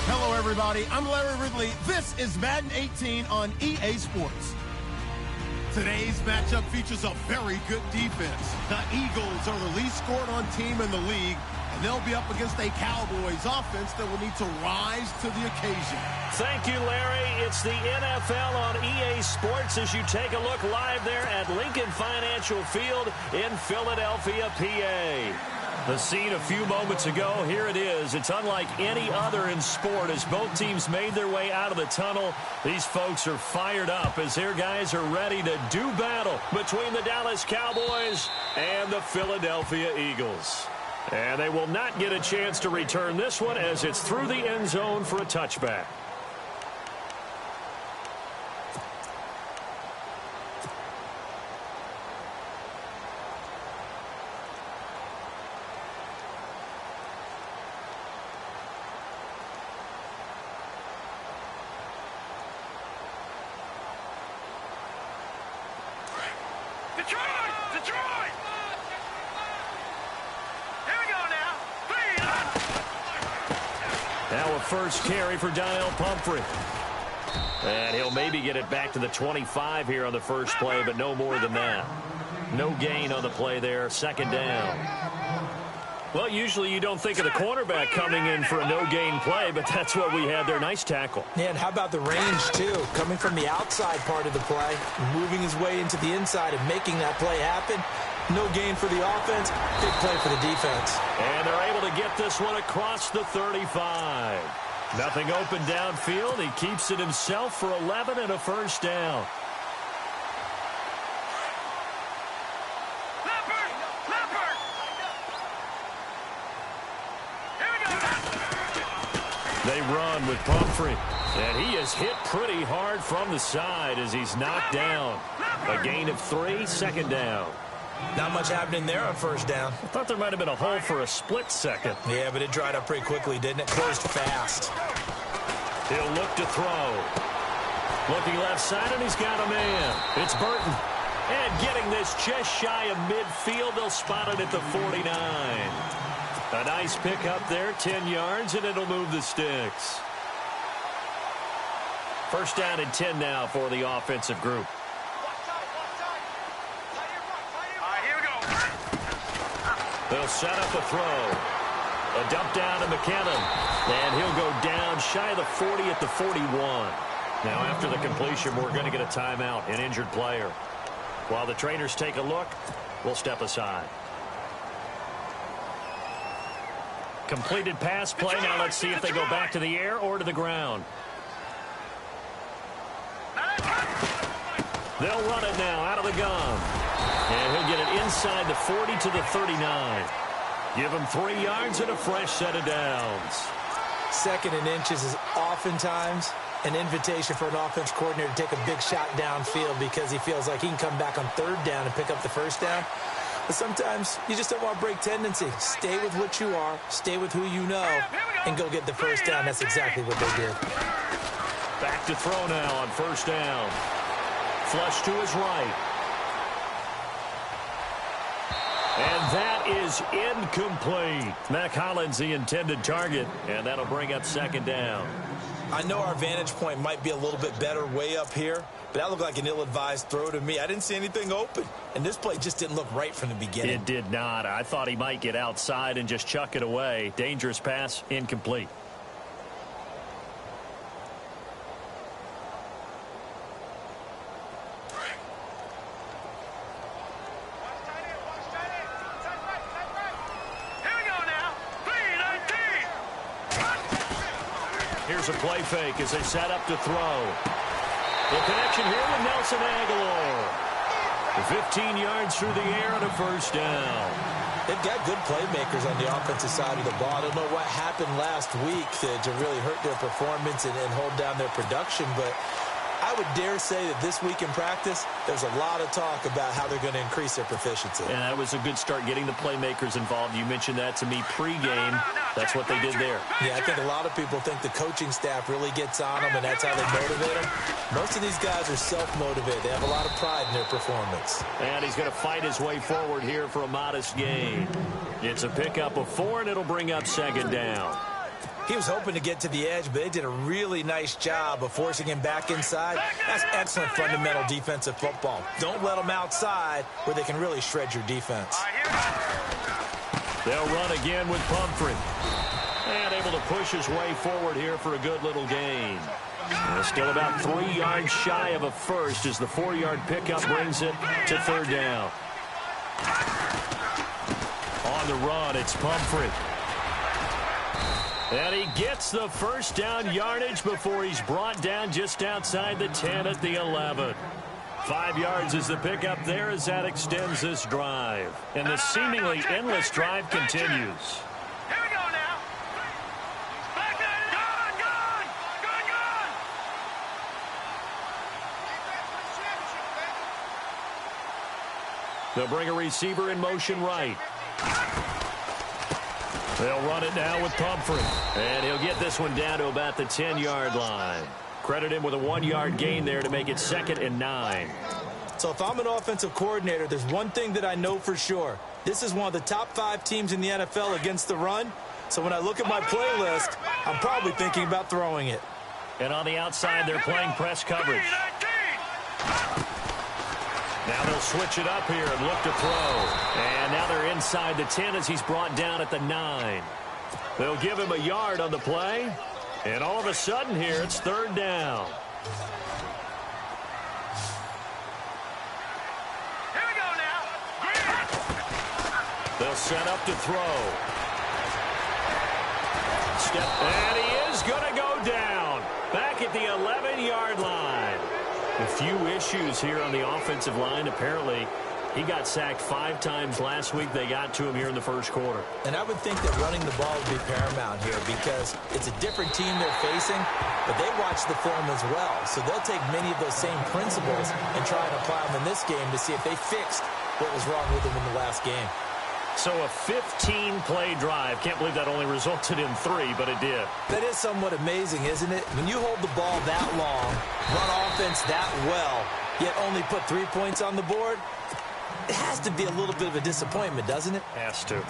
Hello, everybody. I'm Larry Ridley. This is Madden 18 on EA Sports. Today's matchup features a very good defense. The Eagles are the least scored on team in the league, and they'll be up against a Cowboys offense that will need to rise to the occasion. Thank you, Larry. It's the NFL on EA Sports as you take a look live there at Lincoln Financial Field in Philadelphia, PA. The scene a few moments ago, here it is. It's unlike any other in sport as both teams made their way out of the tunnel. These folks are fired up as their guys are ready to do battle between the Dallas Cowboys and the Philadelphia Eagles. And they will not get a chance to return this one as it's through the end zone for a touchback. Now a first carry for Daniel Pumphrey. And he'll maybe get it back to the 25 here on the first play, but no more than that. No gain on the play there, second down. Well, usually you don't think of the cornerback coming in for a no-gain play, but that's what we had there. Nice tackle. Yeah, and how about the range, too? Coming from the outside part of the play, moving his way into the inside and making that play happen. No gain for the offense, big play for the defense. And they're able to get this one across the 35. Nothing open downfield. He keeps it himself for 11 and a first down. They run with Pumphrey. And he is hit pretty hard from the side as he's knocked down. A gain of 3, second down. Not much happening there on first down. I thought there might have been a hole for a split second. Yeah, but it dried up pretty quickly, didn't it? Closed fast. He'll look to throw. Looking left side, and he's got a man. It's Burton. And getting this just shy of midfield. They'll spot it at the 49. A nice pick up there, 10 yards, and it'll move the sticks. First down and 10 now for the offensive group. They'll set up a throw. A dump down to McKinnon. And he'll go down shy of the 40 at the 41. Now after the completion, we're going to get a timeout, an injured player. While the trainers take a look, we'll step aside. Completed pass play. Now let's see if they go back to the air or to the ground. They'll run it now out of the gun. And he'll get it inside the 40 to the 39. Give him 3 yards and a fresh set of downs. Second and inches is oftentimes an invitation for an offense coordinator to take a big shot downfield because he feels like he can come back on third down and pick up the first down. But sometimes you just don't want to break tendency. Stay with what you are, stay with who you know, and go get the first down. That's exactly what they did. Back to throw now on first down. Flush to his right. And that is incomplete. Mac Hollins, the intended target, and that'll bring up second down. I know our vantage point might be a little bit better way up here, but that looked like an ill-advised throw to me. I didn't see anything open, and this play just didn't look right from the beginning. It did not. I thought he might get outside and just chuck it away. Dangerous pass, incomplete. Here's a play fake as they set up to throw. The connection here with Nelson Aguilar. 15 yards through the air and a first down. They've got good playmakers on the offensive side of the ball. I don't know what happened last week to really hurt their performance and hold down their production, but I would dare say that this week in practice, there's a lot of talk about how they're going to increase their proficiency. And that was a good start getting the playmakers involved. You mentioned that to me pregame. That's what they did there. Yeah, I think a lot of people think the coaching staff really gets on them, and that's how they motivate them. Most of these guys are self-motivated. They have a lot of pride in their performance. And he's going to fight his way forward here for a modest gain. It's a pickup of 4, and it'll bring up second down. He was hoping to get to the edge, but they did a really nice job of forcing him back inside. That's excellent fundamental defensive football. Don't let them outside where they can really shred your defense. They'll run again with Pumphrey. And able to push his way forward here for a good little gain. And still about 3 yards shy of a first as the 4-yard pickup brings it to third down. On the run, it's Pumphrey. And he gets the first down yardage before he's brought down just outside the 10 at the 11. 5 yards is the pickup there as that extends this drive. And the seemingly endless drive continues. Here we go now. Back gone. They'll bring a receiver in motion right. They'll run it now with Pumphrey. And he'll get this one down to about the 10-yard line. Credit him with a 1-yard gain there to make it 2nd and 9. So if I'm an offensive coordinator, there's one thing that I know for sure. This is one of the top 5 teams in the NFL against the run. So when I look at my playlist, I'm probably thinking about throwing it. And on the outside, they're playing press coverage. Now they'll switch it up here and look to throw. And now they're inside the 10 as he's brought down at the 9. They'll give him a yard on the play. And all of a sudden here, it's third down. Here we go now. They'll set up to throw. And he is going to go down. Back at the 11-yard line. A few issues here on the offensive line. Apparently, he got sacked 5 times last week. They got to him here in the first quarter. And I would think that running the ball would be paramount here because it's a different team they're facing, but they watch the film as well. So they'll take many of those same principles and try and apply them in this game to see if they fixed what was wrong with them in the last game. So a 15-play drive. Can't believe that only resulted in 3, but it did. That is somewhat amazing, isn't it? When you hold the ball that long, run offense that well, yet only put 3 points on the board, it has to be a little bit of a disappointment, doesn't it? Has to.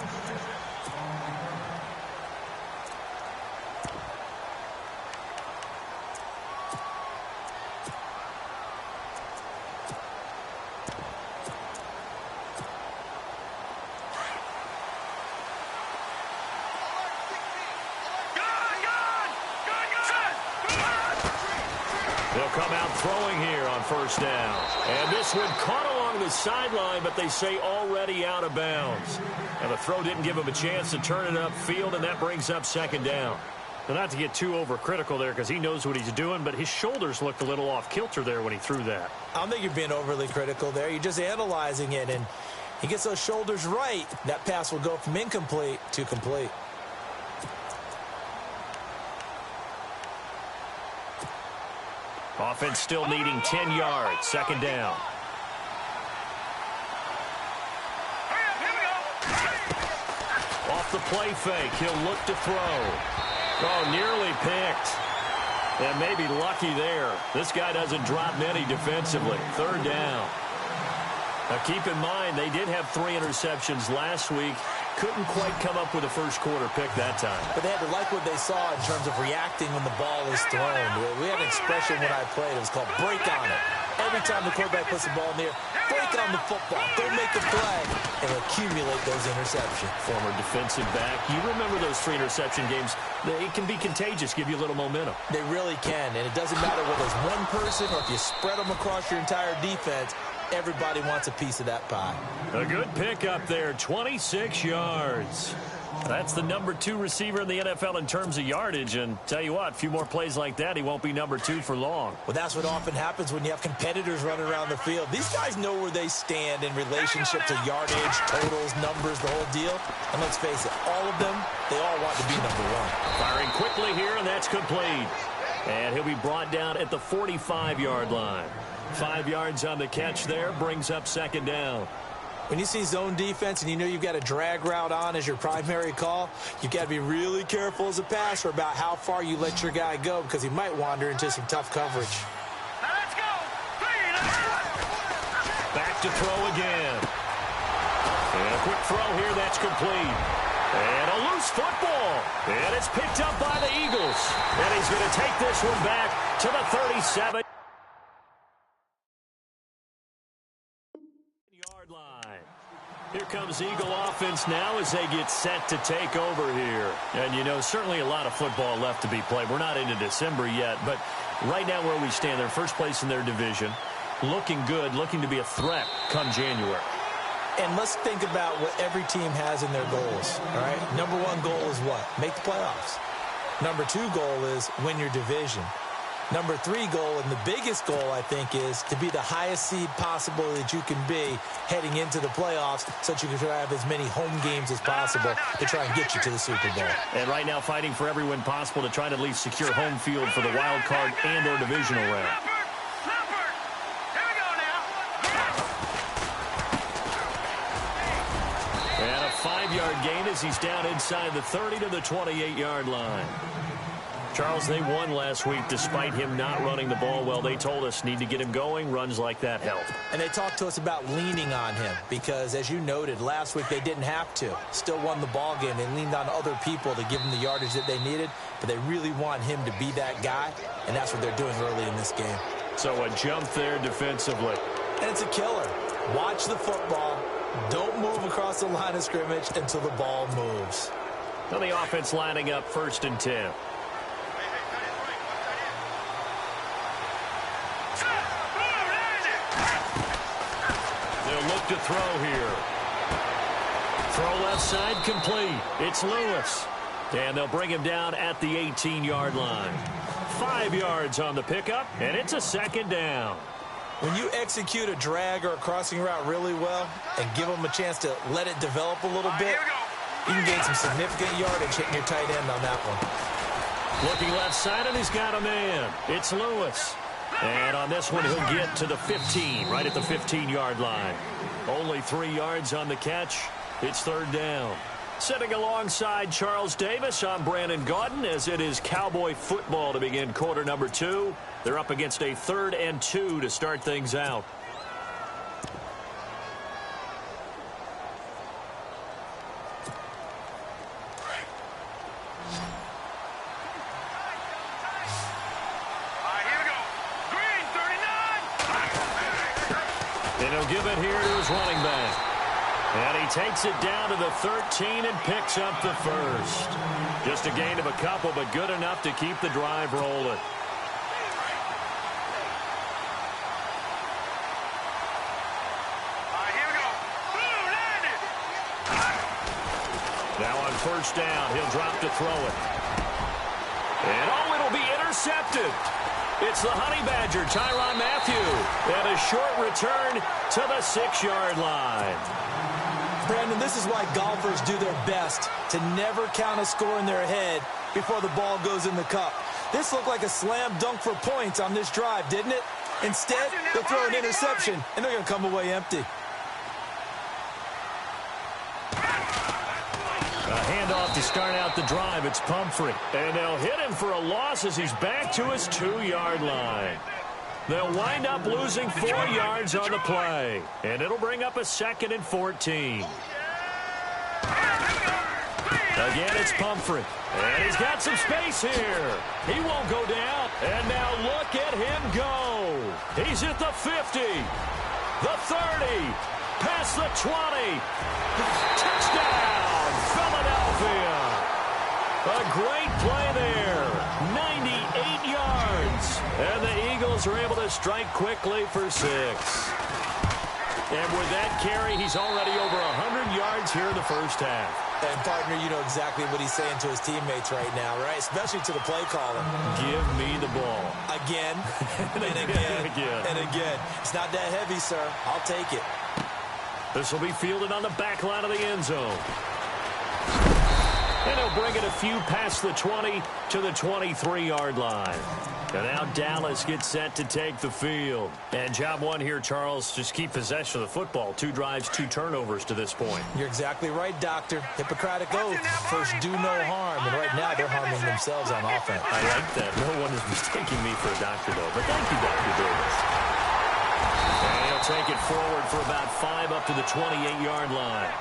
They'll come out throwing here on first down. And this one caught along the sideline, but they say already out of bounds. And the throw didn't give him a chance to turn it upfield, and that brings up second down. Now, not to get too overcritical there because he knows what he's doing, but his shoulders looked a little off kilter there when he threw that. I don't think you're being overly critical there. You're just analyzing it, and he gets those shoulders right. That pass will go from incomplete to complete. Offense still needing 10 yards. Second down. Off the play fake. He'll look to throw. Oh, nearly picked. And maybe lucky there. This guy doesn't drop many defensively. Third down. Now keep in mind, they did have 3 interceptions last week. Couldn't quite come up with a first quarter pick that time. But they had to like what they saw in terms of reacting when the ball is thrown. We had an expression when I played. It was called break on it. Every time the quarterback puts the ball in the air, break on the football. Go make a play and accumulate those interceptions. Former defensive back. You remember those 3 interception games. It can be contagious, give you a little momentum. They really can, and it doesn't matter whether it's one person or if you spread them across your entire defense. Everybody wants a piece of that pie. A good pick up there, 26 yards. That's the number 2 receiver in the NFL in terms of yardage. And tell you what, a few more plays like that, he won't be number 2 for long. Well, that's what often happens when you have competitors running around the field. These guys know where they stand in relationship to yardage, totals, numbers, the whole deal. And let's face it, all of them, they all want to be number 1. Firing quickly here, and that's complete. And he'll be brought down at the 45-yard line. 5 yards on the catch there, brings up second down. When you see zone defense and you know you've got a drag route on as your primary call, you've got to be really careful as a passer about how far you let your guy go because he might wander into some tough coverage. Now let's go. Back to throw again. And a quick throw here, that's complete. And a loose football. And it's picked up by the Eagles. And he's going to take this one back to the 37. Here comes Eagle offense now as they get set to take over here. And, you know, certainly a lot of football left to be played. We're not into December yet, but right now where we stand, they're first place in their division. Looking good, looking to be a threat come January. And let's think about what every team has in their goals, all right? Number one goal is what? Make the playoffs. Number two goal is win your division. Number three goal, and the biggest goal, I think, is to be the highest seed possible that you can be heading into the playoffs so that you can have as many home games as possible to try and get you to the Super Bowl. And right now fighting for every win possible to try to at least secure home field for the wild card and or divisional round. And a 5-yard gain as he's down inside the 30 to the 28-yard line. Charles, they won last week despite him not running the ball well. They told us need to get him going. Runs like that help. And they talked to us about leaning on him because, as you noted, last week they didn't have to. Still won the ball game. They leaned on other people to give them the yardage that they needed, but they really want him to be that guy, and that's what they're doing early in this game. So a jump there defensively. And it's a killer. Watch the football. Don't move across the line of scrimmage until the ball moves. Now the offense lining up 1st and 10. To throw here. Throw left side complete. It's Lewis. And they'll bring him down at the 18-yard line. 5 yards on the pickup, and it's a second down. When you execute a drag or a crossing route really well and give them a chance to let it develop a little bit, you can gain some significant yardage hitting your tight end on that one. Looking left side, and he's got a man. It's Lewis. And on this one, he'll get to the 15, right at the 15-yard line. Only 3 yards on the catch. It's 3rd down. Sitting alongside Charles Davis, I'm Brandon Gaudin, as it is Cowboy football to begin quarter number 2. They're up against a 3rd and 2 to start things out. And he'll give it here to his running back. And he takes it down to the 13 and picks up the first. Just a gain of a couple, but good enough to keep the drive rolling. Now on 1st down, he'll drop to throw it. And oh, it'll be intercepted. It's the Honey Badger, Tyrann Mathieu. And a short return to the 6-yard line. Brandon, this is why golfers do their best to never count a score in their head before the ball goes in the cup. This looked like a slam dunk for points on this drive, didn't it? Instead, they'll throw an interception, and they're going to come away empty. A handoff to start out the drive. It's Pumphrey. And they'll hit him for a loss as he's back to his 2-yard line. They'll wind up losing 4 yards on the play. And it'll bring up a 2nd and 14. Again, it's Pumphrey. And he's got some space here. He won't go down. And now look at him go. He's at the 50. The 30. Past the 20. Touchdown, Philadelphia. A great play there. 98 yards. And the Eagles are able to strike quickly for 6. And with that carry, he's already over 100 yards here in the first half. And, partner, you know exactly what he's saying to his teammates right now, right? Especially to the play caller. Give me the ball. Again, and again, and again. It's not that heavy, sir. I'll take it. This will be fielded on the back line of the end zone. And he'll bring it a few past the 20 to the 23-yard line. And now Dallas gets set to take the field. And job one here, Charles, just keep possession of the football. 2 drives, 2 turnovers to this point. You're exactly right, Doctor. Hippocratic oath. First, do no harm. And right now, they're harming themselves on offense. I like that. No one is mistaking me for a doctor, though. But thank you, Dr. Davis. And he'll take it forward for about 5 up to the 28-yard line.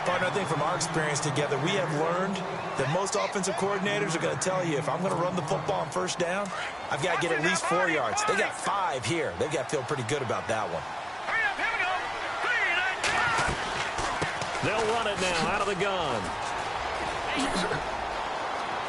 Partner, I think from our experience together, we have learned that most offensive coordinators are going to tell you, if I'm going to run the football on first down, I've got to get at least 4 yards. They got 5 here. They've got to feel pretty good about that one. They'll run it now out of the gun.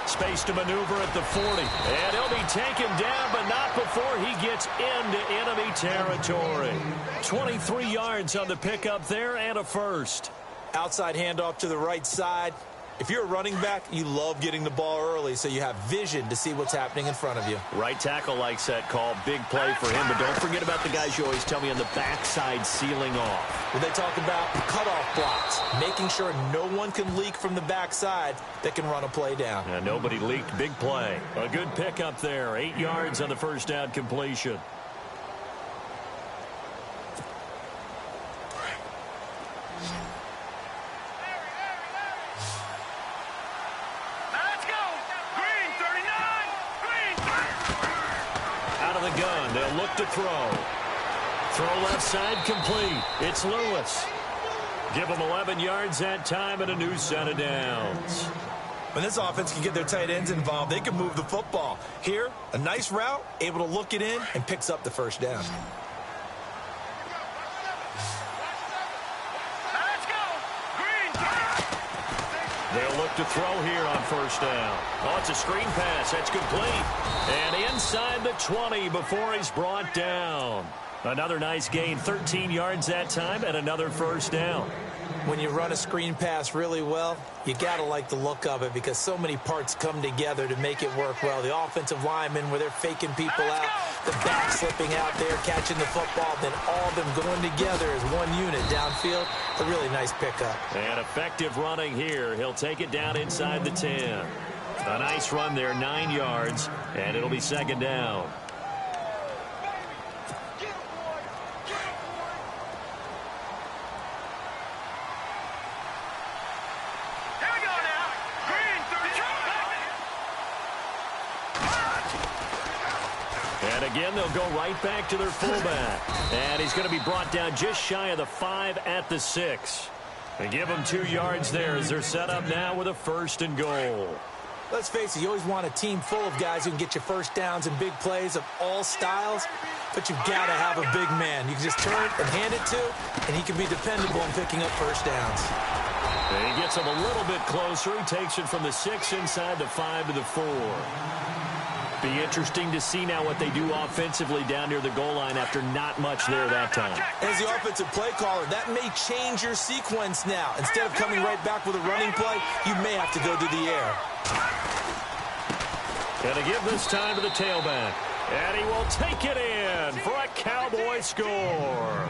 Space to maneuver at the 40. And he'll be taken down, but not before he gets into enemy territory. 23 yards on the pickup there and a first. Outside handoff to the right side. If you're a running back, you love getting the ball early so you have vision to see what's happening in front of you. Right tackle likes that call. Big play for him, but don't forget about the guys you always tell me on the backside sealing off. When they talk about cutoff blocks, making sure no one can leak from the backside that can run a play down. And nobody leaked. Big play. A good pickup there. 8 yards on the first down completion. They'll look to throw. Throw left side complete. It's Lewis. Give them 11 yards that time and a new set of downs. When this offense can get their tight ends involved, they can move the football. Here, a nice route, able to look it in, and picks up the first down. They'll look to throw here on first down. Oh, it's a screen pass. That's complete. And inside the 20 before he's brought down. Another nice gain, 13 yards that time, and another first down. When you run a screen pass really well, you got to like the look of it because so many parts come together to make it work well. The offensive linemen where they're faking people out, the back slipping out there, catching the football, then all of them going together as one unit downfield. A really nice pickup. And effective running here. He'll take it down inside the 10. A nice run there, 9 yards, and it'll be second down. And again, they'll go right back to their fullback. And he's going to be brought down just shy of the 5 at the 6. They give him 2 yards there as they're set up now with a 1st and goal. Let's face it, you always want a team full of guys who can get you first downs and big plays of all styles, but you've got to have a big man. You can just turn and hand it to, and he can be dependable in picking up first downs. And he gets him a little bit closer. He takes it from the 6 inside the 5 to the 4. Be interesting to see now what they do offensively down near the goal line after not much there that time. As the offensive play caller, that may change your sequence now. Instead of coming right back with a running play, you may have to go to the air. Going to give this time to the tailback. And he will take it in for a Cowboy score.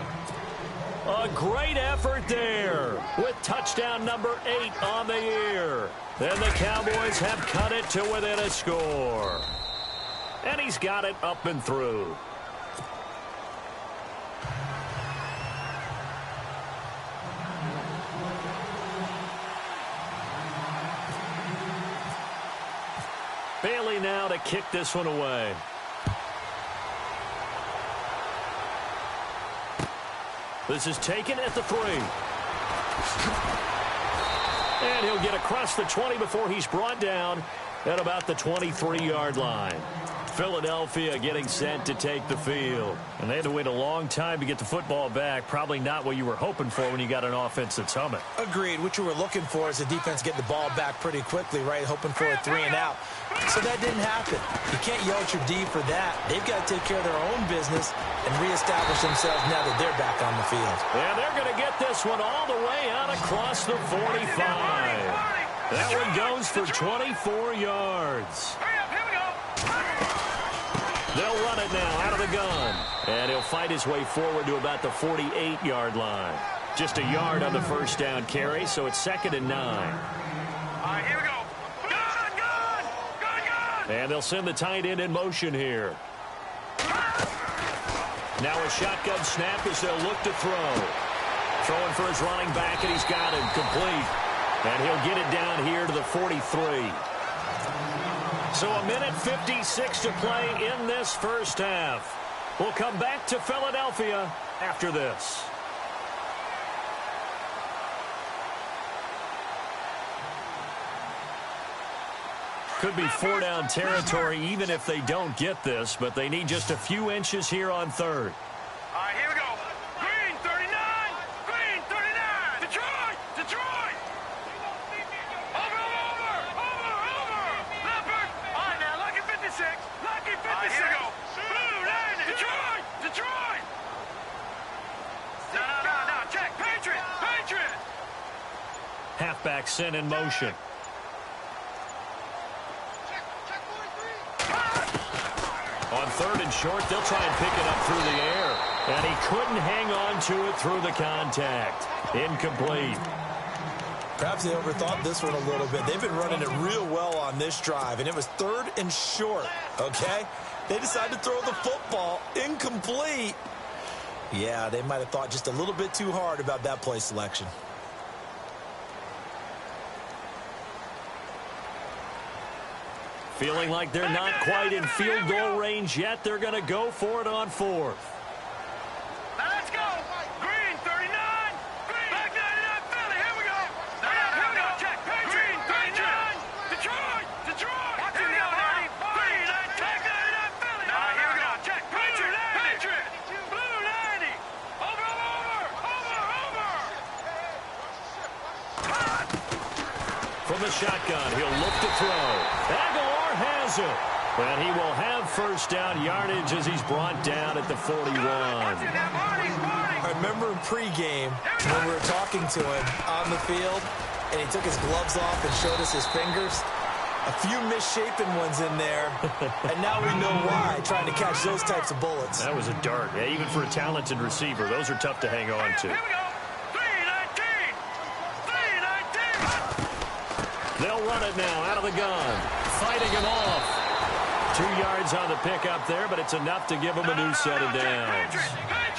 A great effort there with touchdown number 8 on the year. Then the Cowboys have cut it to within a score. And he's got it up and through. Bailey now to kick this one away. This is taken at the 3. And he'll get across the 20 before he's brought down at about the 23-yard line. Philadelphia getting set to take the field. And they had to wait a long time to get the football back. Probably not what you were hoping for when you got an offense that's humming. Agreed. What you were looking for is the defense getting the ball back pretty quickly, right? Hoping for a 3 and out. So that didn't happen. You can't yell at your D for that. They've got to take care of their own business and reestablish themselves now that they're back on the field. And they're going to get this one all the way out across the 45. That one goes for 24 yards. They'll run it now out of the gun. And he'll fight his way forward to about the 48-yard line. Just a yard on the first down carry, so it's 2nd and 9. All right, here we go. And they'll send the tight end in motion here. Now a shotgun snap as they'll look to throw. Throwing for his running back, and he's got him complete. And he'll get it down here to the 43. So a minute 56 to play in this first half. We'll come back to Philadelphia after this. Could be 4-down territory even if they don't get this, but they need just a few inches here on third. All right, here we go. Green, 39. Green, 39. Detroit, Detroit. Over. Leopard. All right, now, lucky 56. Lucky 56. All right, here we go. Blue, 90. Detroit, Detroit. No. Check. Patriot. Halfback sent in motion. On third and short, they'll try and pick it up through the air. And he couldn't hang on to it through the contact. Incomplete. Perhaps they overthought this one a little bit. They've been running it real well on this drive, and it was third and short, okay? They decided to throw the football incomplete. Yeah, they might have thought just a little bit too hard about that play selection. Feeling like they're not quite in field goal range yet. They're going to go for it on fourth. Now let's go. Green, 39. Green. Back 99, Philly. Here we go. Here we go. Check. Green, 39. Detroit. Watch it now, Green, 99, Philly. All right, here we go. Check. Patriot. Blue, 90. Over. From the shotgun, he'll look to throw. Aguilar has it. And he will have first down yardage as he's brought down at the 41. I remember in pregame when we were talking to him on the field, and he took his gloves off and showed us his fingers. A few misshapen ones in there, and now we know why, trying to catch those types of bullets. That was a dart. Yeah, even for a talented receiver, those are tough to hang on to. Here we go. 319. They'll run it now out of the gun. Fighting him off. 2 yards on the pickup there, but it's enough to give him a new set of downs.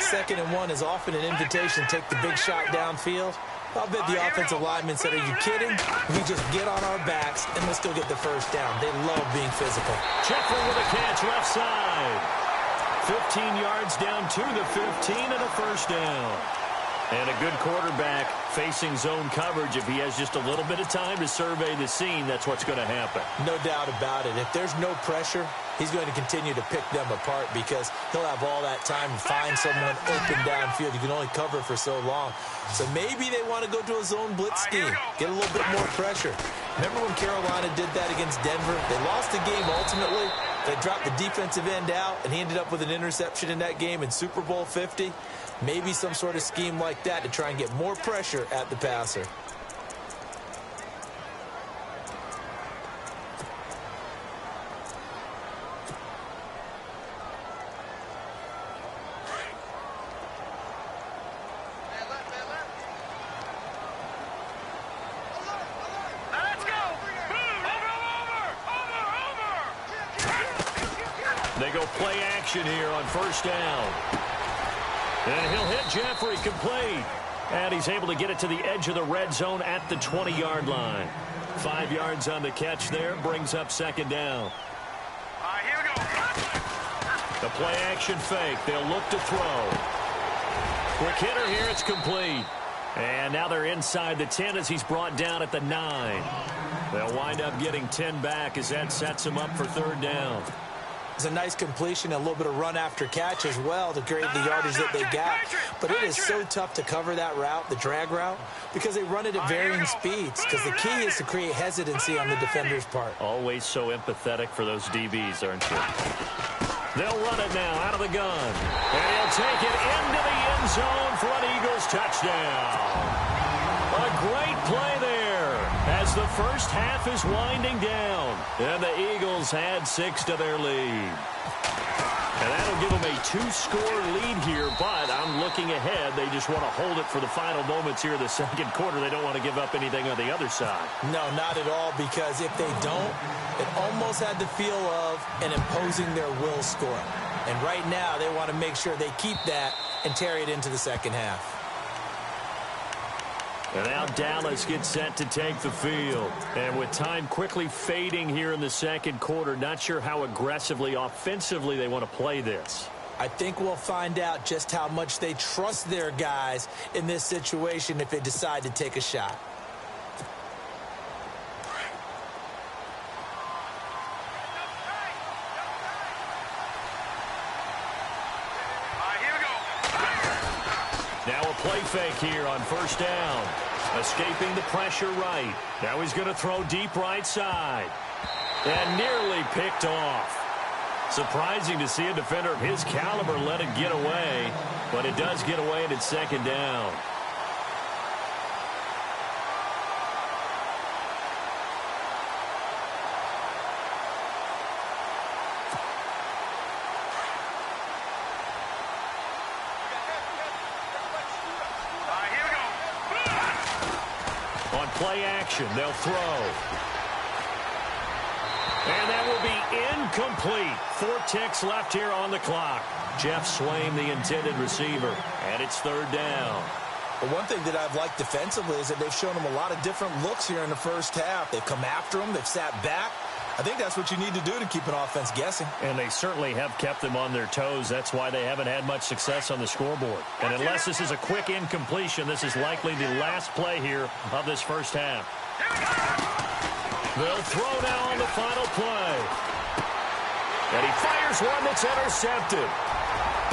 2nd and 1 is often an invitation to take the big shot downfield. I'll bet the offensive lineman said, are you kidding? We just get on our backs and let's go get the first down. They love being physical. Jeffrey with a catch left side. 15 yards down to the 15 and a first down. And a good quarterback facing zone coverage. If he has just a little bit of time to survey the scene, that's what's going to happen. No doubt about it. If there's no pressure, he's going to continue to pick them apart because he'll have all that time to find someone open downfield. You can only cover for so long. So maybe they want to go to a zone blitz scheme, get a little bit more pressure. Remember when Carolina did that against Denver? They lost the game ultimately. They dropped the defensive end out, and he ended up with an interception in that game in Super Bowl 50. Maybe some sort of scheme like that to try and get more pressure at the passer. They go play action here on first down. And he'll hit Jeffrey complete. And he's able to get it to the edge of the red zone at the 20-yard line. 5 yards on the catch there. Brings up 2nd down. All right, here we go. The play action fake. They'll look to throw. Quick hitter here. It's complete. And now they're inside the 10 as he's brought down at the 9. They'll wind up getting 10 back as that sets him up for 3rd down. It's a nice completion, a little bit of run after catch as well to create the yardage that they got. But it is so tough to cover that route, the drag route, because they run it at varying speeds. Because the key is to create hesitancy on the defender's part. Always so empathetic for those DBs, aren't you? They'll run it now out of the gun. And he'll take it into the end zone for an Eagles touchdown. A great play there as the first half is winding down. And the Eagles had 6 to their lead. And that'll give them a 2-score lead here, but I'm looking ahead. They just want to hold it for the final moments here of the second quarter. They don't want to give up anything on the other side. No, not at all, because if they don't, it almost had the feel of an imposing their will score. And right now, they want to make sure they keep that and carry it into the second half. And now Dallas gets set to take the field. And with time quickly fading here in the second quarter, not sure how aggressively, offensively they want to play this. I think we'll find out just how much they trust their guys in this situation if they decide to take a shot. Now a play fake here on first down. Escaping the pressure right. Now he's going to throw deep right side. And nearly picked off. Surprising to see a defender of his caliber let it get away. But it does get away and it's second down. Play action. They'll throw. And that will be incomplete. 4 ticks left here on the clock. Jeff Swain, the intended receiver. And it's third down. Well, one thing that I've liked defensively is that they've shown them a lot of different looks here in the first half. They've come after them. They've sat back. I think that's what you need to do to keep an offense guessing. And they certainly have kept them on their toes. That's why they haven't had much success on the scoreboard. And unless this is a quick incompletion, this is likely the last play here of this first half. They'll throw now on the final play. And he fires one that's intercepted.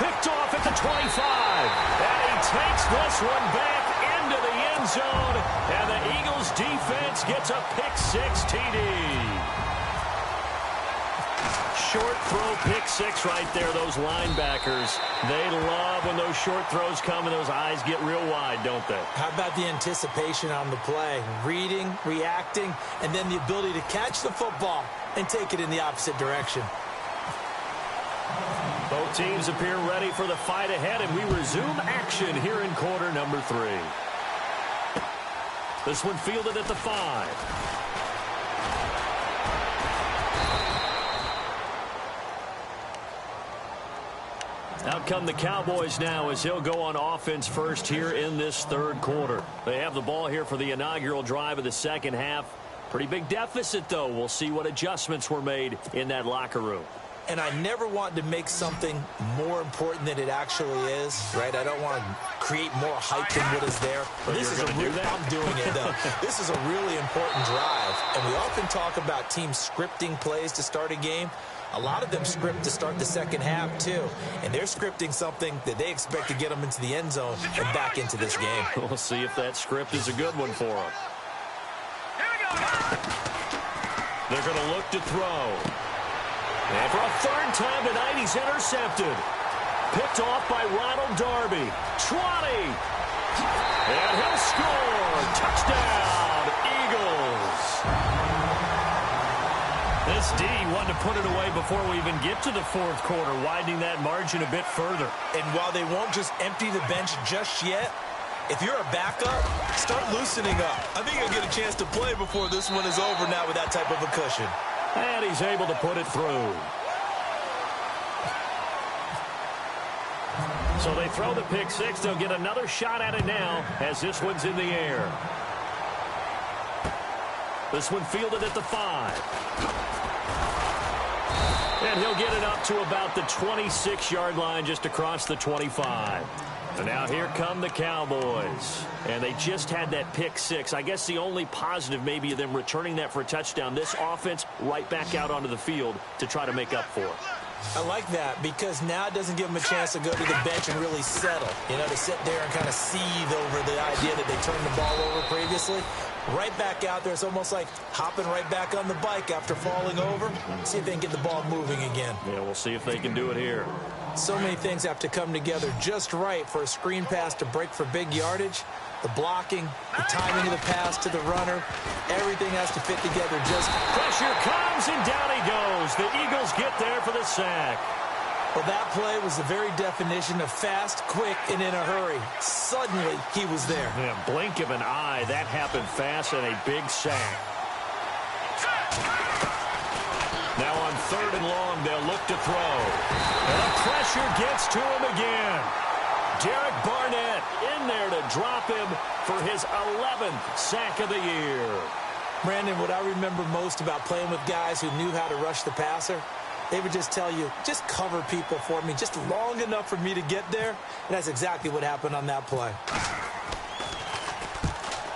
Picked off at the 25. And he takes this one back into the end zone. And the Eagles defense gets a pick-6 TD. Short throw, pick-6 right there. Those linebackers, they love when those short throws come and those eyes get real wide, don't they? How about the anticipation on the play? Reading, reacting, and then the ability to catch the football and take it in the opposite direction. Both teams appear ready for the fight ahead, and we resume action here in quarter number 3. This one fielded at the 5. Out come the Cowboys now as he'll go on offense first here in this third quarter. They have the ball here for the inaugural drive of the second half. Pretty big deficit, though. We'll see what adjustments were made in that locker room. And I never want to make something more important than it actually is, right? I don't want to create more hype than what is there. But this is I'm doing it, though. This is a really important drive. And we often talk about teams scripting plays to start a game. A lot of them script to start the second half, too. And they're scripting something that they expect to get them into the end zone and back into this game. We'll see if that script is a good one for them. They're going to look to throw. And for a third time tonight, he's intercepted. Picked off by Ronald Darby. 20. And he'll score. Touchdown, Eagles. This D wanted to put it away before we even get to the fourth quarter, widening that margin a bit further. And while they won't just empty the bench just yet, if you're a backup, start loosening up. I think you'll get a chance to play before this one is over now with that type of a cushion. And he's able to put it through. So they throw the pick-6. They'll get another shot at it now as this one's in the air. This one fielded at the 5. And he'll get it up to about the 26-yard line, just across the 25. And now here come the Cowboys. And they just had that pick-6. I guess the only positive maybe of them returning that for a touchdown. This offense right back out onto the field to try to make up for it. I like that because now it doesn't give them a chance to go to the bench and really settle. You know, to sit there and kind of seethe over the idea that they turned the ball over previously. Right back out there. It's almost like hopping right back on the bike after falling over. See if they can get the ball moving again. Yeah, we'll see if they can do it here. So many things have to come together just right for a screen pass to break for big yardage. The blocking, the timing of the pass to the runner, everything has to fit together just. Pressure comes, and down he goes. The Eagles get there for the sack. Well, that play was the very definition of fast, quick, and in a hurry. Suddenly, he was there. Yeah, blink of an eye. That happened fast and a big sack. Now on 3rd and long, they'll look to throw. And the pressure gets to him again. Derek Barnett in there to drop him for his 11th sack of the year. Brandon, what I remember most about playing with guys who knew how to rush the passer, they would just tell you, just cover people for me, just long enough for me to get there. And that's exactly what happened on that play.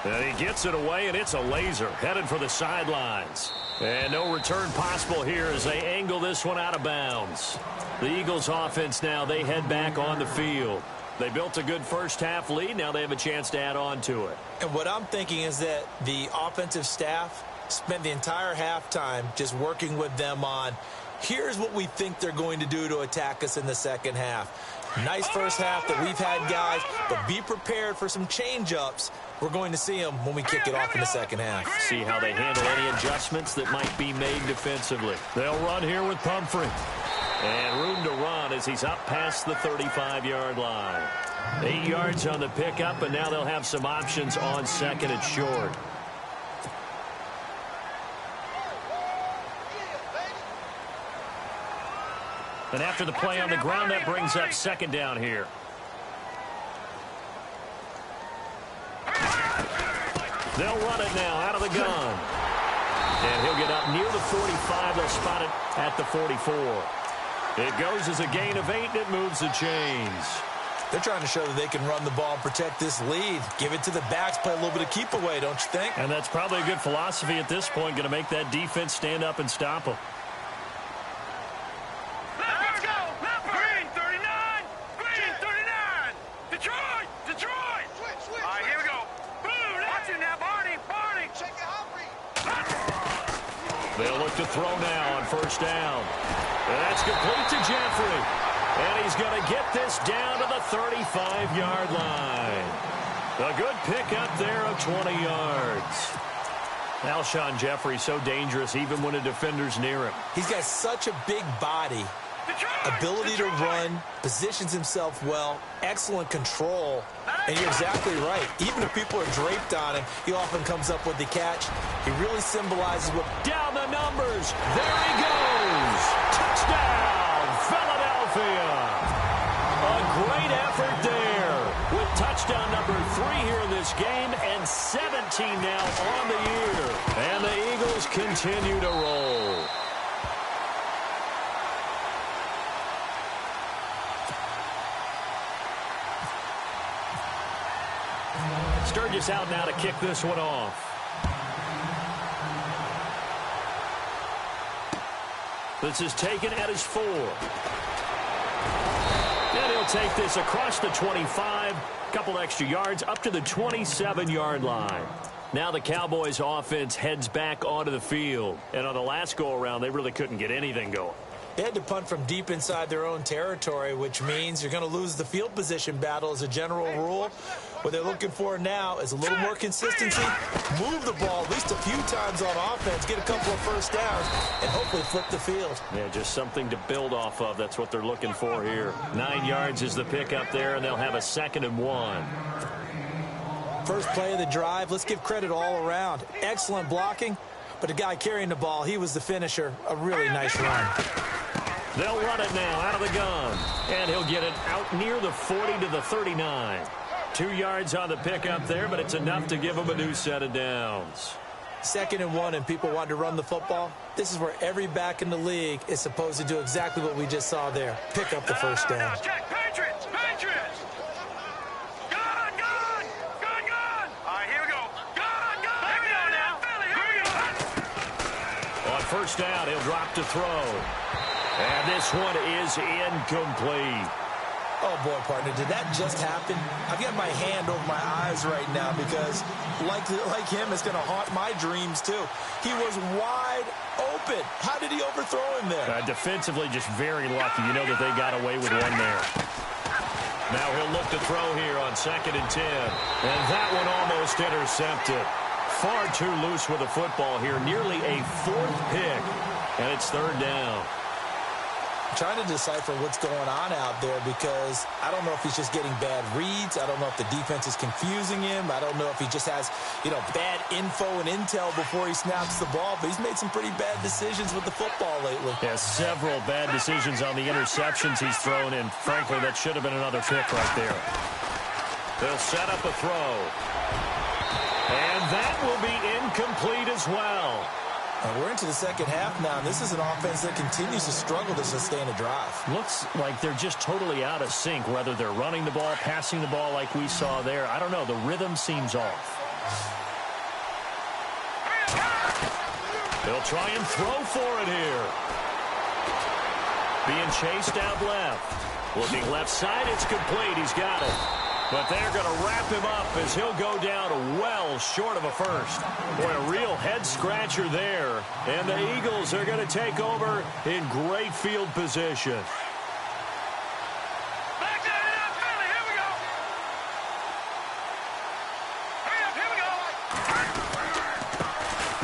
And he gets it away, and it's a laser headed for the sidelines. And no return possible here as they angle this one out of bounds. The Eagles offense now, they head back on the field. They built a good first-half lead. Now they have a chance to add on to it. And what I'm thinking is that the offensive staff spent the entire halftime just working with them on, here's what we think they're going to do to attack us in the second half. Nice first half that we've had, guys, but be prepared for some change-ups. We're going to see them when we kick it off in the second half. See how they handle any adjustments that might be made defensively. They'll run here with Pumphrey. And room to run as he's up past the 35-yard line. 8 yards on the pickup, and now they'll have some options on 2nd and short. And after the play on the ground, that brings up 2nd down here. They'll run it now out of the gun. And he'll get up near the 45. They'll spot it at the 44. It goes as a gain of 8, and it moves the chains. They're trying to show that they can run the ball and protect this lead. Give it to the backs, play a little bit of keep away, don't you think? And that's probably a good philosophy at this point, going to make that defense stand up and stop them. Let's go! Green 39! Green 39! Detroit! Detroit! Switch! All right, here we go. Blue, watch it now, Barney! Barney! Check it out, They'll look to throw now on 1st down. And that's complete to Jeffrey. And he's going to get this down to the 35-yard line. A good pickup there of 20 yards. Alshon Jeffrey so dangerous even when a defender's near him. He's got such a big body, ability to run, positions himself well, excellent control. And you're exactly right. Even if people are draped on him, he often comes up with the catch. He really symbolizes what... Down the numbers. There he goes. Touchdown, Philadelphia. A great effort there with touchdown number 3 here in this game and 17 now on the year. And the Eagles continue to roll. Sturgis out now to kick this one off. This is taken at his 4. And he'll take this across the 25, couple extra yards, up to the 27-yard line. Now the Cowboys offense heads back onto the field. And on the last go-around, they really couldn't get anything going. They had to punt from deep inside their own territory, which means you're going to lose the field position battle as a general rule. What they're looking for now is a little more consistency, move the ball at least a few times on offense, get a couple of first downs, and hopefully flip the field. Yeah, just something to build off of. That's what they're looking for here. 9 yards is the pickup there, and they'll have a 2nd and 1. First play of the drive, let's give credit all around. Excellent blocking, but the guy carrying the ball, he was the finisher. A really nice run. They'll run it now out of the gun. And he'll get it out near the 40 to the 39. 2 yards on the pickup there, but it's enough to give him a new set of downs. 2nd and 1, and people want to run the football. This is where every back in the league is supposed to do exactly what we just saw there. Pick up the first down. Check, Patriots! Patriots! Gun! Gun! Gun! Gun! All right, here we go. Gun! Gun! Here we go now. Philly, here we go. On 1st down, he'll drop to throw. And this one is incomplete. Oh, boy, partner, did that just happen? I've got my hand over my eyes right now because, like him, it's going to haunt my dreams, too. He was wide open. How did he overthrow him there? Defensively, just very lucky. You know that they got away with one there. Now he'll look to throw here on 2nd and 10. And that one almost intercepted. Far too loose with the football here. Nearly a 4th pick. And it's 3rd down. Trying to decipher what's going on out there because I don't know if he's just getting bad reads. I don't know if the defense is confusing him. I don't know if he just has, bad info and intel before he snaps the ball. But he's made some pretty bad decisions with the football lately. Yeah, several bad decisions on the interceptions he's thrown, and frankly, that should have been another pick right there. They'll set up a throw. And that will be incomplete as well. And we're into the second half now, and this is an offense that continues to struggle to sustain a drive. Looks like they're just totally out of sync, whether they're running the ball, passing the ball like we saw there. I don't know. The rhythm seems off. They'll try and throw for it here. Being chased out left. Looking left side, it's complete. He's got it. But they're going to wrap him up as he'll go down well short of a first. Boy, a real head-scratcher there. And the Eagles are going to take over in great field position. Back down it up, Philly. Here we go. Hurry up, here we go.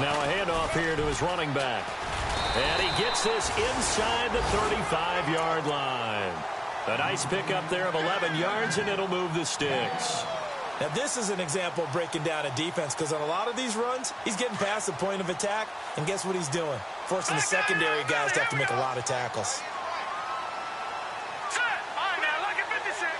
Now a handoff here to his running back. And he gets this inside the 35-yard line. A nice pickup there of 11 yards, and it'll move the sticks. Now, this is an example of breaking down a defense because on a lot of these runs, he's getting past the point of attack, and guess what he's doing? Forcing the secondary guys to have to make a lot of tackles. Set. All right, now, like a 56.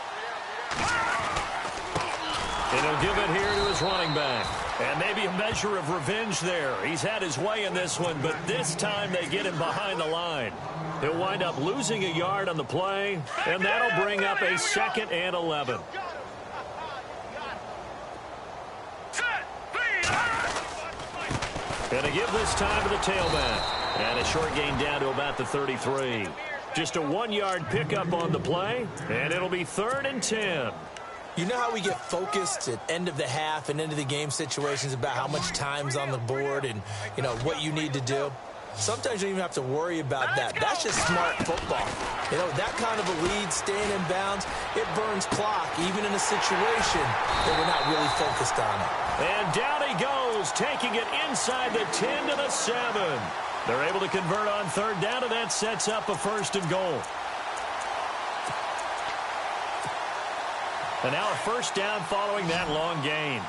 And he'll give it here to his running back. And maybe a measure of revenge there. He's had his way in this one, but this time they get him behind the line. He'll wind up losing a yard on the play, and that'll bring up a 2nd and 11. And a give this time to the tailback. And a short gain down to about the 33. Just a 1-yard pickup on the play, and it'll be 3rd and 10. You know how we get focused at end of the half and into the game situations about how much time's on the board and, what you need to do? Sometimes you don't even have to worry about that. That's just smart football. That kind of a lead, staying in bounds, it burns clock, even in a situation that we're not really focused on it. And down he goes, taking it inside the 10 to the 7. They're able to convert on 3rd down, and that sets up a 1st and goal. And now a 1st down following that long gain.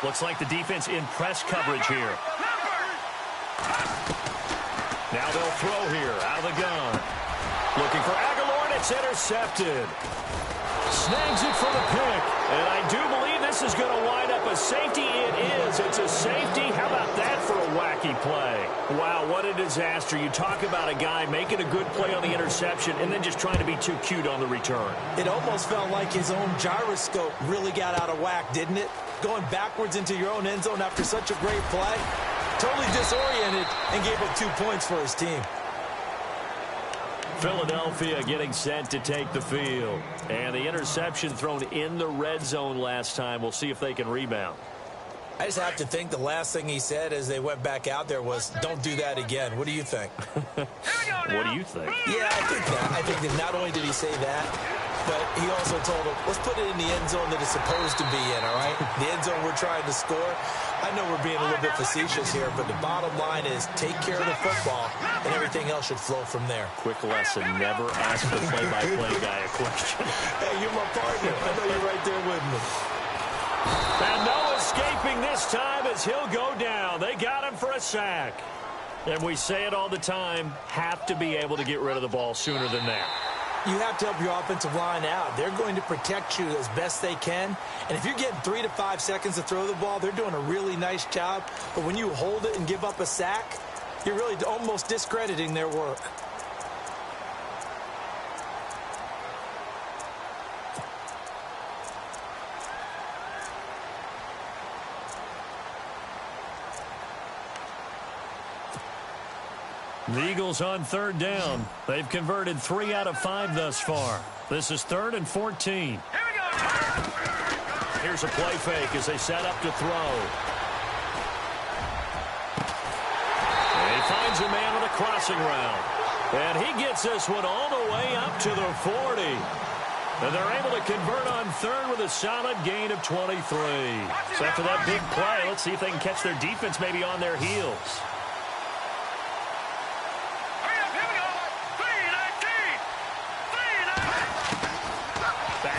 Looks like the defense in press coverage here. Now they'll throw here out of the gun. Looking for Aguilar, and it's intercepted. Snags it for the pick. And I do believe this is going to wind up a safety. It is. It's a safety. How about that for a wacky play? Wow, what a disaster. You talk about a guy making a good play on the interception and then just trying to be too cute on the return. It almost felt like his own gyroscope really got out of whack, didn't it? Going backwards into your own end zone after such a great play. Totally disoriented and gave up 2 points for his team. Philadelphia getting set to take the field. And the interception thrown in the red zone last time. We'll see if they can rebound. I just have to think the last thing he said as they went back out there was, don't do that again. What do you think? What do you think? Yeah, I think that not only did he say that, but he also told him, let's put it in the end zone that it's supposed to be in, all right? The end zone we're trying to score. I know we're being a little bit facetious here, but the bottom line is take care of the football, and everything else should flow from there. Quick lesson, never ask the play-by-play guy a question. Hey, you're my partner. I know you're right there with me. And no escaping this time as he'll go down. They got him for a sack. And we say it all the time, have to be able to get rid of the ball sooner than that. You have to help your offensive line out. They're going to protect you as best they can. And if you're getting 3 to 5 seconds to throw the ball, they're doing a really nice job. But when you hold it and give up a sack, you're really almost discrediting their work. The Eagles on 3rd down. They've converted 3 out of 5 thus far. This is 3rd and 14. Here we go. Here's a play fake as they set up to throw. And he finds a man with a crossing route. And he gets this one all the way up to the 40. And they're able to convert on 3rd with a solid gain of 23. So after that big play, let's see if they can catch their defense maybe on their heels.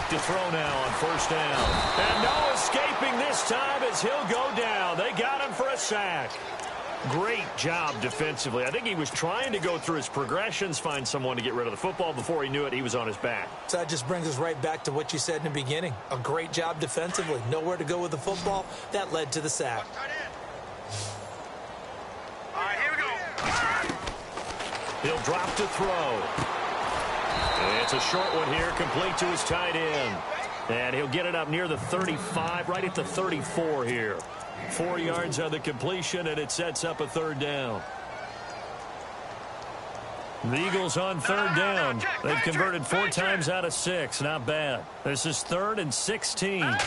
back to throw now on first down. And no escaping this time as he'll go down. They got him for a sack. Great job defensively. I think he was trying to go through his progressions, find someone to get rid of the football. Before he knew it, he was on his back. So that just brings us right back to what you said in the beginning. A great job defensively. Nowhere to go with the football. That led to the sack. All right, here we go. He'll drop to throw. It's a short one here, complete to his tight end. And he'll get it up near the 35, right at the 34 here. 4 yards on the completion, and it sets up a third down. The Eagles on third down. They've converted 4 times out of 6. Not bad. This is 3rd and 16. Now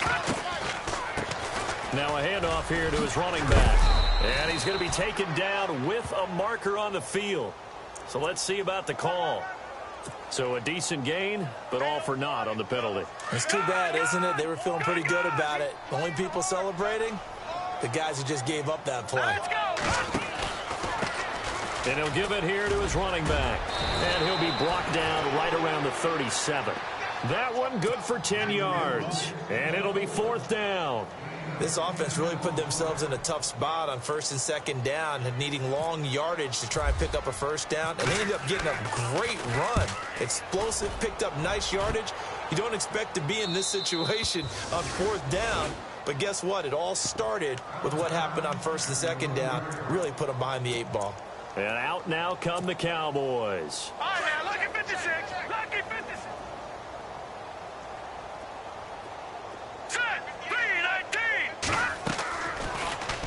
a handoff here to his running back. And he's going to be taken down with a marker on the field. So let's see about the call. So a decent gain, but all for naught on the penalty. It's too bad, isn't it? They were feeling pretty good about it. The only people celebrating, the guys who just gave up that play. Let's go. And he'll give it here to his running back. And he'll be brought down right around the 37. That one good for 10 yards. And it'll be 4th down. This offense really put themselves in a tough spot on 1st and 2nd down, and needing long yardage to try and pick up a first down. And they ended up getting a great run. Explosive, picked up nice yardage. You don't expect to be in this situation on 4th down. But guess what? It all started with what happened on 1st and 2nd down. Really put them behind the 8 ball. And out now come the Cowboys. All right, now, lucky 56. Lucky 56. Set. 3-19.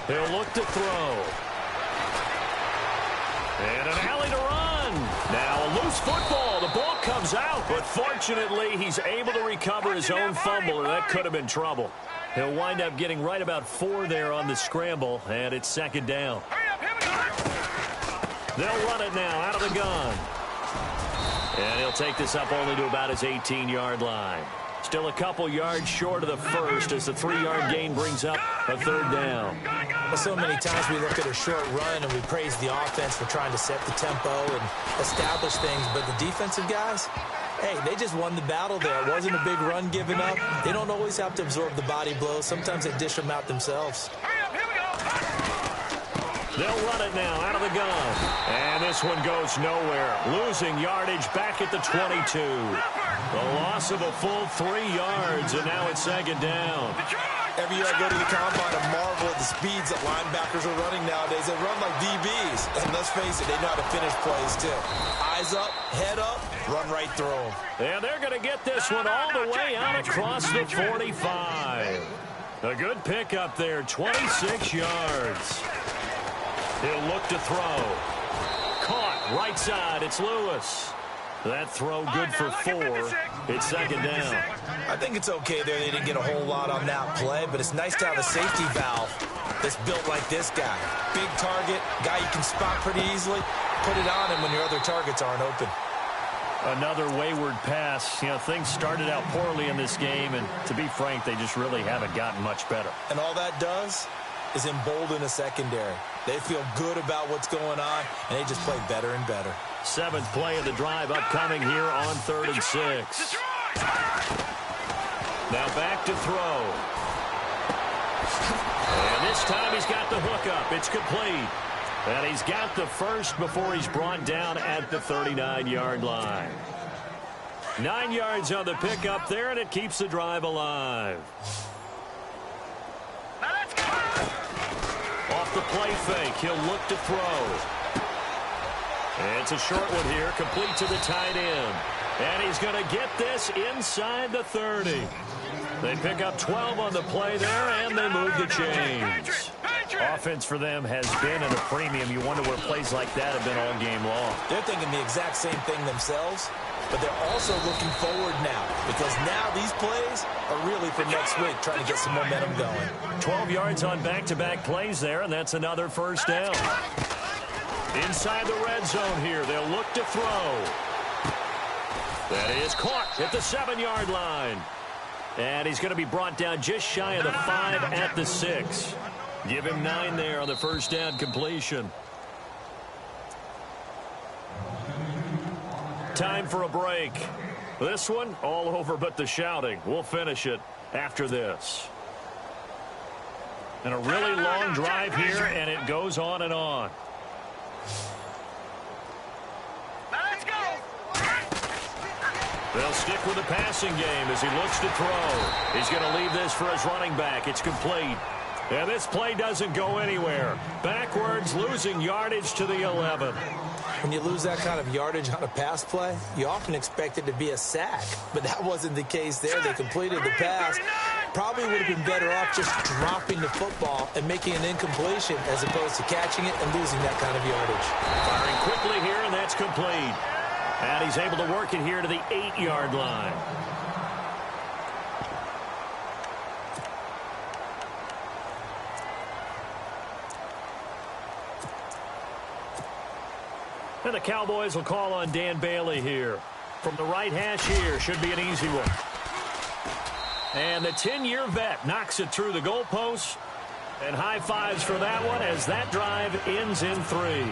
He'll look to throw. And an alley to run. Now a loose football. The ball comes out, but fortunately he's able to recover his own fumble, or that could have been trouble. He'll wind up getting right about 4 there on the scramble, and it's 2nd down. Hurry up, here we go. They'll run it now out of the gun. And he'll take this up only to about his 18-yard line. Still a couple yards short of the first as the 3-yard gain brings up a 3rd down. Well, so many times we look at a short run and we praise the offense for trying to set the tempo and establish things, but the defensive guys, hey, they just won the battle there. It wasn't a big run given up. They don't always have to absorb the body blows. Sometimes they dish them out themselves. Hurry up, here we go. They'll run it now out of the gun. And this one goes nowhere. Losing yardage back at the 22. The loss of a full 3 yards, and now it's 2nd down. Every year I go to the combine and marvel at the speeds that linebackers are running nowadays. They run like DBs. And let's face it, they know how to finish plays too. Eyes up, head up, run right through them. And they're going to get this one all the way out across the 45. A good pickup there, 26 yards. He'll look to throw. Caught right side, it's Lewis. That throw good for 4. It's 2nd down. I think it's okay there. They didn't get a whole lot on that play, but it's nice to have a safety valve that's built like this guy. Big target, guy you can spot pretty easily. Put it on him when your other targets aren't open. Another wayward pass. You know, things started out poorly in this game, and to be frank, they just really haven't gotten much better. And all that does is embolden a secondary. They feel good about what's going on, and they just play better and better. 7th play of the drive upcoming here on 3rd and 6. Now back to throw. And this time he's got the hook up. It's complete. And he's got the first before he's brought down at the 39-yard line. 9 yards on the pickup there, and it keeps the drive alive. Now let's go. Off the play fake, he'll look to throw. It's a short one here, complete to the tight end. And he's going to get this inside the 30. They pick up 12 on the play there, and they move the chains. Offense for them has been at a premium. You wonder where plays like that have been all game long. They're thinking the exact same thing themselves, but they're also looking forward now, because now these plays are really for next week, trying to get some momentum going. 12 yards on back-to-back plays there, and that's another first down. Inside the red zone here, they'll look to throw. That is caught at the 7-yard line. And he's going to be brought down just shy of the 5 at the 6. Give him 9 there on the first down completion. Time for a break. This one, all over but the shouting. We'll finish it after this. And a really long drive here, and it goes on and on. Let's go. They'll stick with the passing game as he looks to throw. He's going to leave this for his running back. It's complete. And this play doesn't go anywhere. Backwards, losing yardage to the 11. When you lose that kind of yardage on a pass play, you often expect it to be a sack. But that wasn't the case there. They completed the pass. Probably would have been better off just dropping the football and making an incompletion as opposed to catching it and losing that kind of yardage. Firing quickly here, and that's complete. And he's able to work it here to the 8-yard line. And the Cowboys will call on Dan Bailey here. From the right hash here, should be an easy one. And the 10-year vet knocks it through the goalposts. And high fives for that one as that drive ends in 3.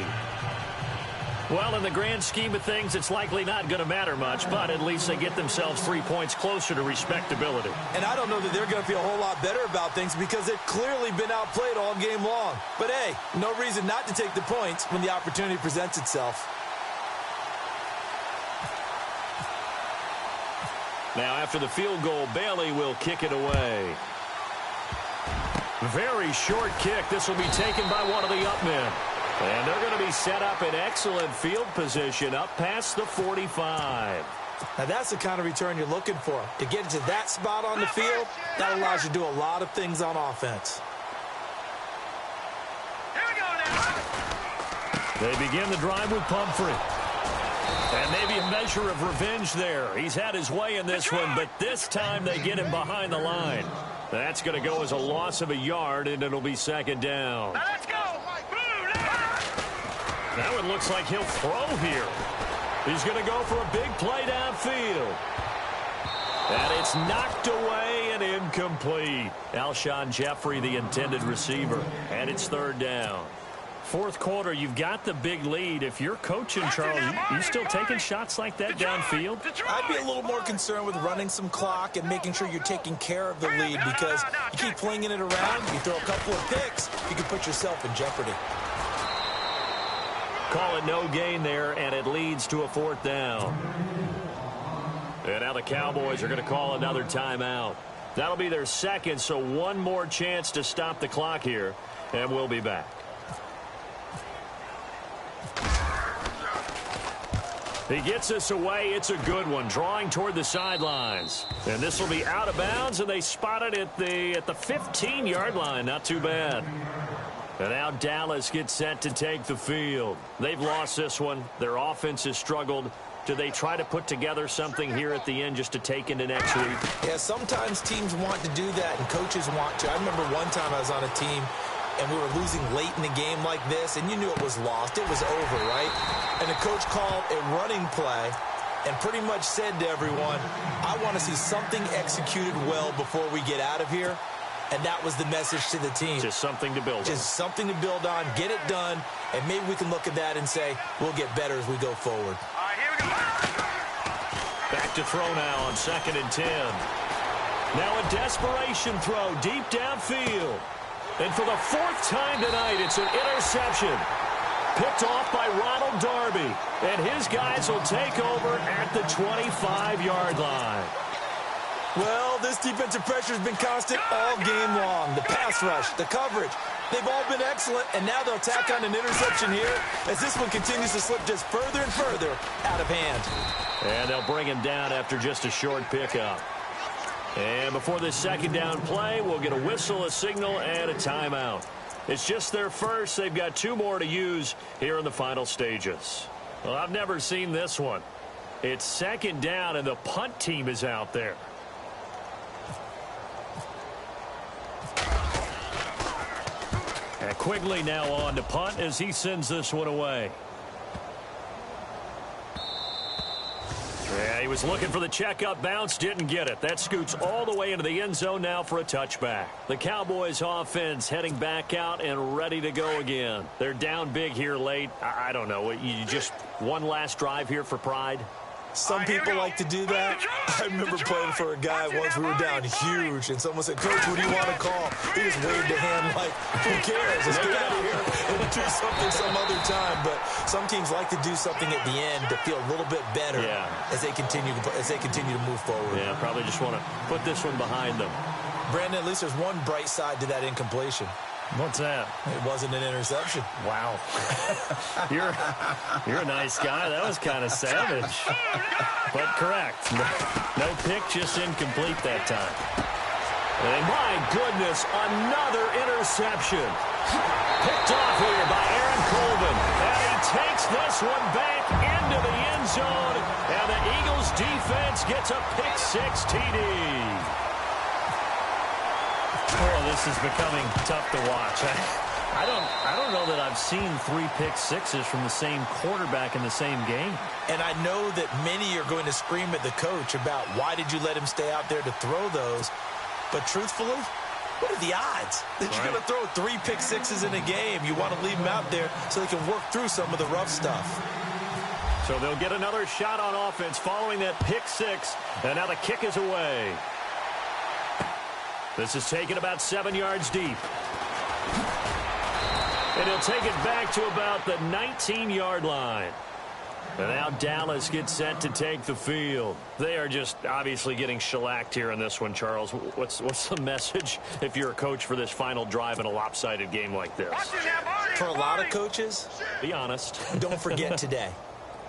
Well, in the grand scheme of things, it's likely not going to matter much, but at least they get themselves 3 points closer to respectability. And I don't know that they're going to feel a whole lot better about things because they've clearly been outplayed all game long. But, hey, no reason not to take the points when the opportunity presents itself. Now, after the field goal, Bailey will kick it away. Very short kick. This will be taken by one of the up men. And they're going to be set up in excellent field position up past the 45. Now, that's the kind of return you're looking for. To get into that spot on the field, that allows you to do a lot of things on offense. Here we go now. They begin the drive with Pumphrey. And maybe a measure of revenge there. He's had his way in this one, but this time they get him behind the line. That's going to go as a loss of a yard, and it'll be second down. Let's go. Now it looks like he'll throw here. He's going to go for a big play downfield. And it's knocked away and incomplete. Alshon Jeffrey, the intended receiver. And it's third down. Fourth quarter, you've got the big lead. If you're coaching, Charles, you still taking shots like that downfield? I'd be a little more concerned with running some clock and making sure you're taking care of the lead because you keep flinging it around, you throw a couple of picks, you can put yourself in jeopardy. Call it no gain there, and it leads to a fourth down. And now the Cowboys are going to call another timeout. That'll be their second, so one more chance to stop the clock here, and we'll be back. He gets us away. It's a good one, drawing toward the sidelines. And this will be out of bounds, and they spot it at the 15-yard line. Not too bad. And now Dallas gets set to take the field. They've lost this one. Their offense has struggled. Do they try to put together something here at the end just to take into next week? Yeah, sometimes teams want to do that, and coaches want to. I remember one time I was on a team, and we were losing late in the game like this, and you knew it was lost. It was over, right? And the coach called a running play and pretty much said to everyone, I want to see something executed well before we get out of here. And that was the message to the team. Just something to build on. Just something to build on, get it done, and maybe we can look at that and say, we'll get better as we go forward. All right, here we go. Back to throw now on 2nd and 10. Now a desperation throw deep downfield. And for the fourth time tonight, it's an interception. Picked off by Ronald Darby. And his guys will take over at the 25-yard line. Well, this defensive pressure has been constant all game long. The pass rush, the coverage, they've all been excellent, and now they'll tack on an interception here as this one continues to slip just further and further out of hand. And they'll bring him down after just a short pickup. And before this second down play, we'll get a whistle, a signal, and a timeout. It's just their first. They've got 2 more to use here in the final stages. Well, I've never seen this one. It's second down, and the punt team is out there. And Quigley now on to punt as he sends this one away. Yeah, he was looking for the checkup bounce, didn't get it. That scoots all the way into the end zone now for a touchback. The Cowboys offense heading back out and ready to go again. They're down big here late. I don't know. You just one last drive here for pride? Some people like to do that. I remember playing for a guy once. We were down huge, and someone said, "Coach, what do you want to call?" He just waved a hand like, "Who cares? Let's get out of here and do something some other time." But some teams like to do something at the end to feel a little bit better as they continue to move forward. Yeah, probably just want to put this one behind them. Brandon, at least there's one bright side to that incompletion. What's that? It wasn't an interception. Wow. You're a nice guy. That was kind of savage. But correct. No pick, just incomplete that time. And my goodness, another interception. Picked off here by Aaron Colvin. And he takes this one back into the end zone. And the Eagles defense gets a pick-6 TD. Oh, this is becoming tough to watch. I don't know that I've seen 3 pick-6s from the same quarterback in the same game. And I know that many are going to scream at the coach about why did you let him stay out there to throw those. But truthfully, what are the odds that you're going to throw 3 pick-6s in a game? You want to leave them out there so they can work through some of the rough stuff. So they'll get another shot on offense following that pick-6. And now the kick is away. This is taken about 7 yards deep. And he'll take it back to about the 19-yard line. And now Dallas gets set to take the field. They are just obviously getting shellacked here in this one, Charles. What's the message if you're a coach for this final drive in a lopsided game like this? For a lot of coaches, be honest. Don't forget today.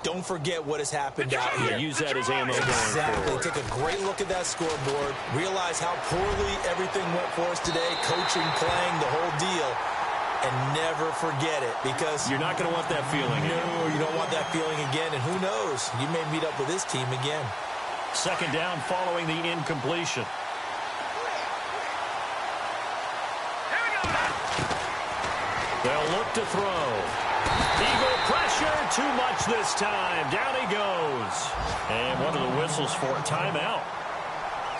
Don't forget what has happened out here. Use that as ammo going forward. Take a great look at that scoreboard. Realize how poorly everything went for us today. Coaching, playing, the whole deal. And never forget it, because you're not going to want that feeling again. No, you don't want that feeling again. And who knows? You may meet up with this team again. Second down following the incompletion. They'll look to throw. Eagle pressure, too much this time. Down he goes. And what are the whistles for? Timeout.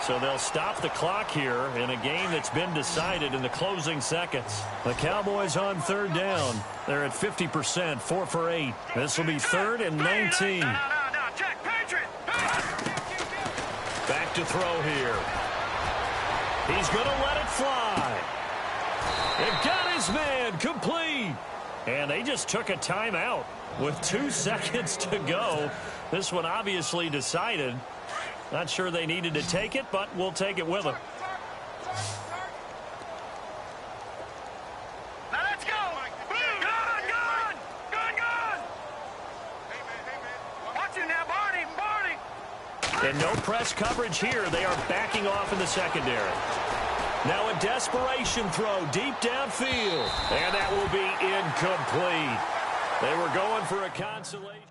So they'll stop the clock here in a game that's been decided in the closing seconds. The Cowboys on third down. They're at 50%, 4 for 8. This will be 3rd and 19. Back to throw here. He's going to let it fly. It got his man complete. And they just took a timeout with 2 seconds to go. This one obviously decided. Not sure they needed to take it, but we'll take it with them. Now let's go. Gun. Watch it now, Barney. And no press coverage here. They are backing off in the secondary. Now a desperation throw deep downfield. And that will be incomplete. They were going for a consolation.